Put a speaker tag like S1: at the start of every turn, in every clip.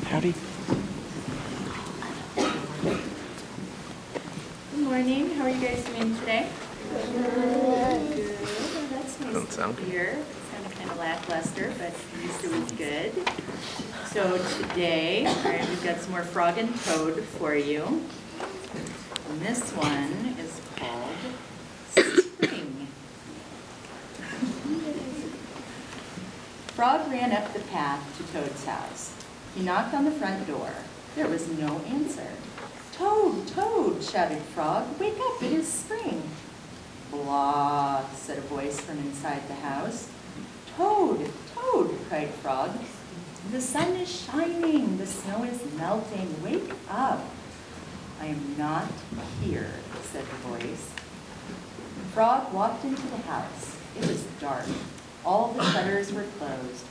S1: Howdy.
S2: Good morning. How are you guys doing today? Good. Oh, that's nice
S1: Doesn't sound
S2: to
S1: good.
S2: hear. It sounded kind of lackluster, but Easter was good. So today, all right, we've got some more Frog and Toad for you. And this one is called Spring. Frog ran up the path to Toad's house. He knocked on the front door. There was no answer. "Toad, Toad," shouted Frog, "wake up, it is spring." "Blah," said a voice from inside the house. "Toad, Toad," cried Frog, "the sun is shining, the snow is melting, wake up." "I am not here," said the voice. Frog walked into the house. It was dark. All the shutters were closed.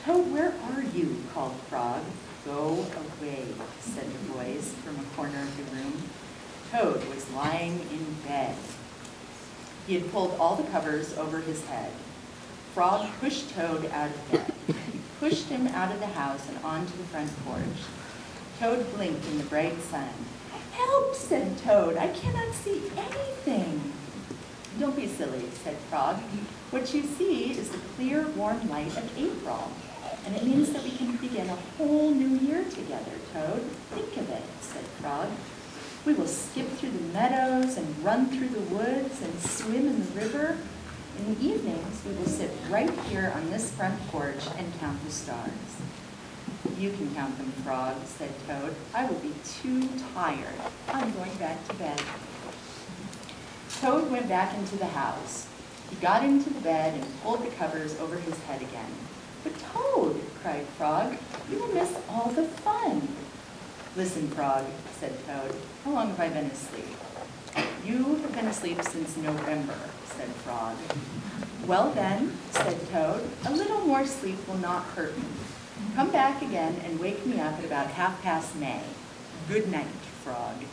S2: "Toad, where are you?" called Frog. "Go away," said the voice from a corner of the room. Toad was lying in bed. He had pulled all the covers over his head. Frog pushed Toad out of bed. He pushed him out of the house and onto the front porch. Toad blinked in the bright sun. "Help," said Toad, "I cannot see anything." "Don't be silly," said Frog. "What you see is the clear, warm light of April. And it means that we can begin a whole new year together, Toad. Think of it," said Frog. "We will skip through the meadows and run through the woods and swim in the river. In the evenings, we will sit right here on this front porch and count the stars." "You can count them, Frog," said Toad. "I will be too tired. I'm going back to bed." Toad went back into the house. He got into the bed and pulled the covers over his head again. "But Toad," cried Frog, "you will miss all the fun." "Listen, Frog," said Toad, "how long have I been asleep?" "You have been asleep since November," said Frog. "Well then," said Toad, "a little more sleep will not hurt me. Come back again and wake me up at about 1/2 May. Good night, Frog."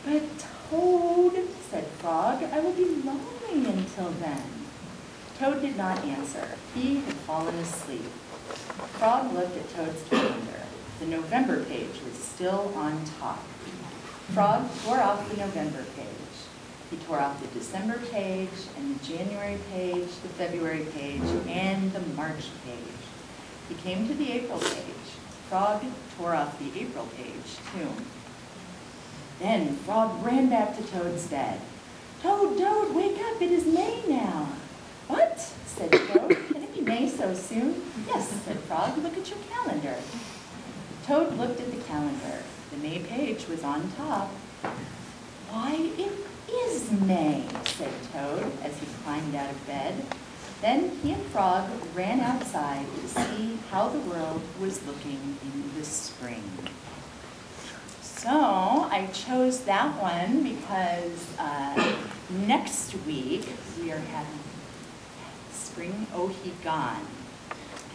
S2: "But Toad," said Frog, "I will be lonely until then." Toad did not answer. He had fallen asleep. Frog looked at Toad's calendar. The November page was still on top. Frog tore off the November page. He tore off the December page, and the January page, the February page, and the March page. He came to the April page. Frog tore off the April page, too. Then Frog ran back to Toad's bed. "Toad, Toad, wake up, it is May now." "What?" said Toad. "Can it be May so soon?" "Yes," said Frog, "look at your calendar." Toad looked at the calendar. The May page was on top. "Why, it is May," said Toad as he climbed out of bed. Then he and Frog ran outside to see how the world was looking in the spring. So I chose that one because next week we are having Spring Ohigan.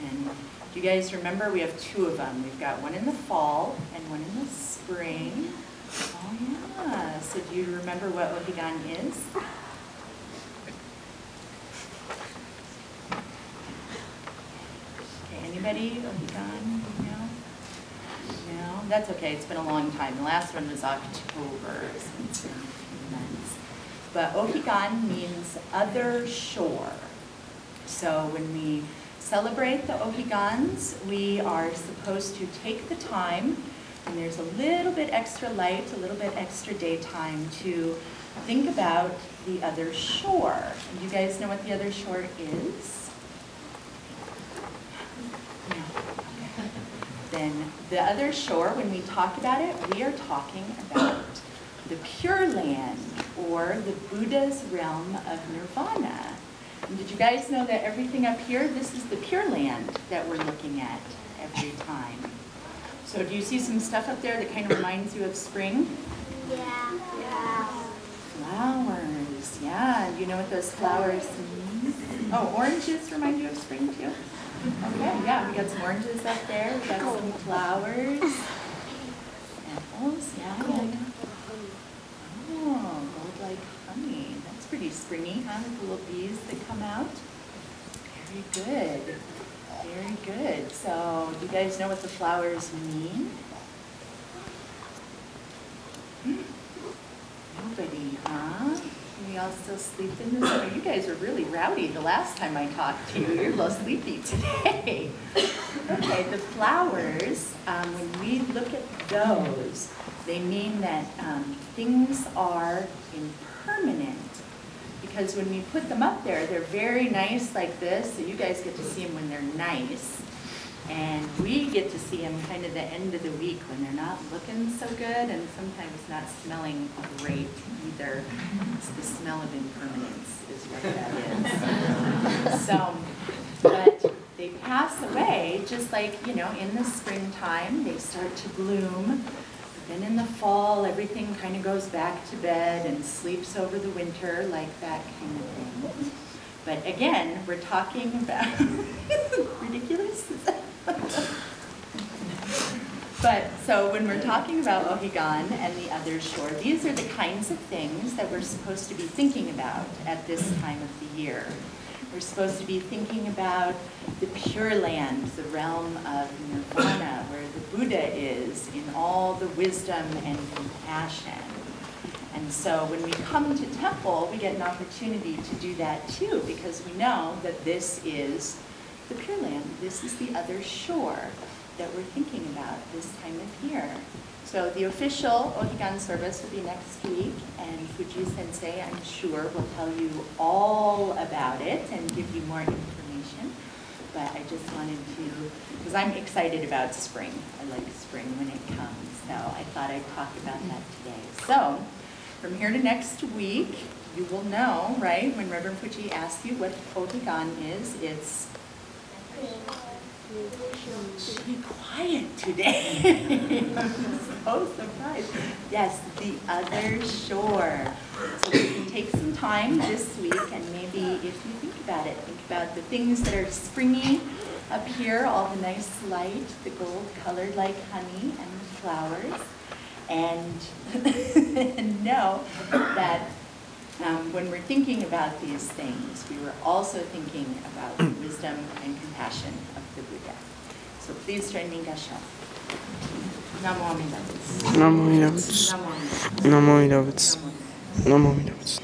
S2: And do you guys remember we have 2 of them? We've got one in the fall and one in the spring. Oh yeah, so do you remember what Ohigan is? Okay, anybody? Ohigan? No? No? That's okay, it's been a long time. The last one was October, so it's been a few months. But Ohigan means other shore. So when we celebrate the Ohigans, we are supposed to take the time, and there's a little bit extra light, a little bit extra daytime, to think about the other shore. And you guys know what the other shore is? No. Okay. Then the other shore, when we talk about it, we are talking about the Pure Land, or the Buddha's realm of nirvana. And did you guys know that everything up here, this is the Pure Land that we're looking at every time? So do you see some stuff up there that kind of reminds you of spring?
S3: Yeah.
S2: Flowers, yeah. You know what those flowers mean? Oh, oranges remind you of spring too? Okay, yeah, we got some oranges up there. We got some flowers. Apples, yeah. Oh, gold like honey. That's pretty springy, huh? With the little bees that come out. Very good. Very good. So, do you guys know what the flowers mean? Nobody, huh? We all still sleep in this? Oh, you guys are really rowdy the last time I talked to you. You're a little sleepy today. Okay, the flowers, when we look at those, they mean that things are impermanent. Because when we put them up there, they're very nice like this, so you guys get to see them when they're nice. And we get to see them kind of the end of the week when they're not looking so good and sometimes not smelling great either. It's the smell of impermanence is what that is. So, but they pass away just like, you know, in the springtime, they start to bloom. Then in the fall, everything kind of goes back to bed and sleeps over the winter, like that kind of thing. But again, we're talking about, ridiculous? But so when we're talking about Ohigan and the other shore, these are the kinds of things that we're supposed to be thinking about at this time of the year. We're supposed to be thinking about the Pure Land, the realm of Nirvana, where the Buddha is in all the wisdom and compassion. And so when we come to temple, we get an opportunity to do that too, because we know that this is the Pure Land. This is the other shore that we're thinking about this time of year. So the official Ohigan service will be next week, and Fuji Sensei, I'm sure, will tell you all about it and give you more information. But I just wanted to, because I'm excited about spring. I like spring when it comes, so I thought I'd talk about that today. So from here to next week, you will know, right, when Reverend Fuji asks you what Ohigan is, it's be quiet today. I'm so surprised. Yes, the other shore. So you can take some time this week and maybe if you think about it, think about the things that are springy up here, all the nice light, the gold colored like honey and the flowers. And know that when we're thinking about these things, we were also thinking about the wisdom and compassion of the Buddha. So please join me in Gasho. Namo Amida Butsu.
S1: Namo Amida Butsu. Namo Amida Butsu. Namo Amida Butsu.